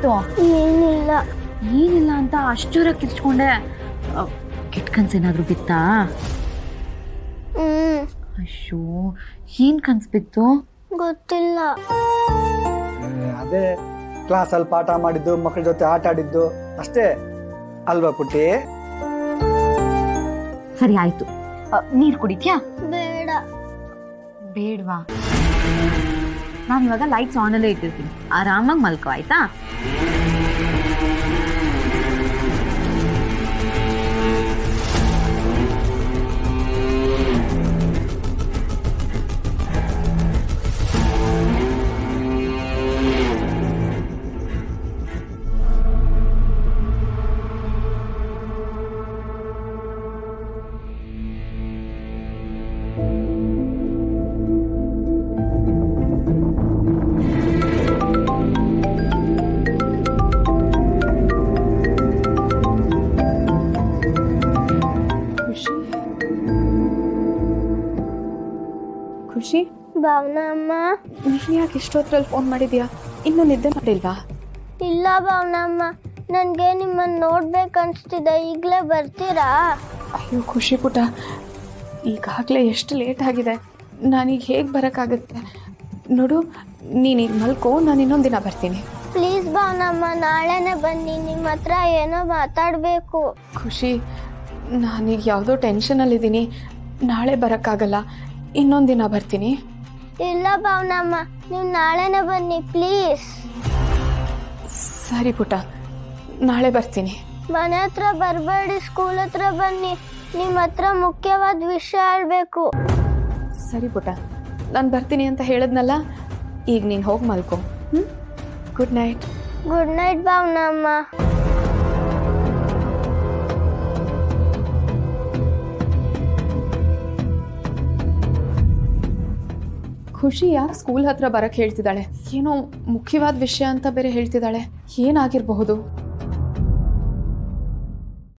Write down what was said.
ಏನಾಯ್ತು? ಏನಿಲ್ಲ. ಏನಿಲ್ಲ ಅಂತ ಅಷ್ಟೂರ ಕಿರ್ಚ್ಕೊಂಡೆ. ಕೆಟ್ಟ ಕನ್ಸೇನಾದ್ರೂ ಬಿತ್ತಾ? ಅಯ್ಯೋ, ಏನ್ ಕನ್ಸ್ ಬಿತ್ತು? ಗೊತ್ತಿಲ್ಲ. ಅದೇ ಕ್ಲಾಸಲ್ಲಿ ಪಾಠ ಮಾಡಿದ್ದು, ಮಕ್ಕಳ ಜೊತೆ ಆಟ ಆಡಿದ್ದು ಅಷ್ಟೇ ಅಲ್ವಾ ಪುಟ್ಟಿ? ಸರಿ ಆಯ್ತು, ನೀರ್ ಕುಡಿತ್ಯಾ? ಬೇಡ. ಬೇಡ್ವಾ? ನಾನು ಇವಾಗ ಲೈಟ್ಸ್ ಆನ್ ಅಲ್ಲೇ ಇಟ್ಟಿರ್ತೀನಿ, ಆರಾಮಾಗಿ ಮಲ್ಕೋ ಆಯ್ತಾ? ಖುಷಿ, ಭಾವನಾ ಅಮ್ಮ. ನೀನು ಯಾಕೆ ಇಷ್ಟೊತ್ತರಲ್ಲಿ ಫೋನ್ ಮಾಡಿದ್ಯಾ? ಇನ್ನೂ ನಿದ್ದೆ ಮಾಡಿಲ್ವಾ? ಇಲ್ಲ ಭಾವನಾ ಅಮ್ಮ, ನನಗೆ ನಿಮ್ಮನ್ನು ನೋಡ್ಬೇಕನ್ಸ್ತಿದೆ. ಈಗಲೇ ಬರ್ತೀರಾ? ಅಯ್ಯೋ ಖುಷಿ ಪುಟ, ಈಗಾಗಲೇ ಎಷ್ಟು ಲೇಟ್ ಆಗಿದೆ, ನಾನೀಗ ಹೇಗೆ ಬರೋಕ್ಕಾಗುತ್ತೆ? ನೋಡು, ನೀನೀಗ ಮಲ್ಕೋ, ನಾನು ಇನ್ನೊಂದು ದಿನ ಬರ್ತೀನಿ. ಪ್ಲೀಸ್ ಭಾವನಾ ಅಮ್ಮ, ನಾಳೆನೇ ಬನ್ನಿ. ನಿಮ್ಮ ಹತ್ರ ಏನೋ ಮಾತಾಡಬೇಕು. ಖುಷಿ, ನಾನೀಗ ಯಾವುದೋ ಟೆನ್ಷನಲ್ಲಿದ್ದೀನಿ, ನಾಳೆ ಬರೋಕ್ಕಾಗಲ್ಲ, ಇನ್ನೊಂದು ದಿನ ಬರ್ತೀನಿ. ಇಲ್ಲ ಭಾವನಾ ಅಮ್ಮ, ನೀವು ನಾಳೆನೇ ಬನ್ನಿ ಪ್ಲೀಸ್. ಸರಿ ಪುಟ, ನಾಳೆ ಬರ್ತೀನಿ. ಮನೆ ಹತ್ರ ಬರಬೇಡಿ, ಸ್ಕೂಲ್ ಹತ್ರ ಬನ್ನಿ. ನಿಮ್ಮ ಹತ್ರ ಮುಖ್ಯವಾದ ವಿಷಯ ಹೇಳ್ಬೇಕು. ಸರಿ ಪುಟ, ನಾನು ಬರ್ತೀನಿ ಅಂತ ಹೇಳಿದ್ನಲ್ಲ, ಈಗ ನೀನು ಹೋಗಿ ಮಲ್ಕೋ. Good night. Good night Bhavana ಅಮ್ಮ. ಖುಷಿ ಯಾಕೆ ಸ್ಕೂಲ್ ಹತ್ರ ಬರಕ್ಕೆ ಹೇಳ್ತಿದ್ದಾಳೆ? ಏನೋ ಮುಖ್ಯವಾದ ವಿಷಯ ಅಂತ ಬೇರೆ ಹೇಳ್ತಿದ್ದಾಳೆ. ಏನಾಗಿರಬಹುದು?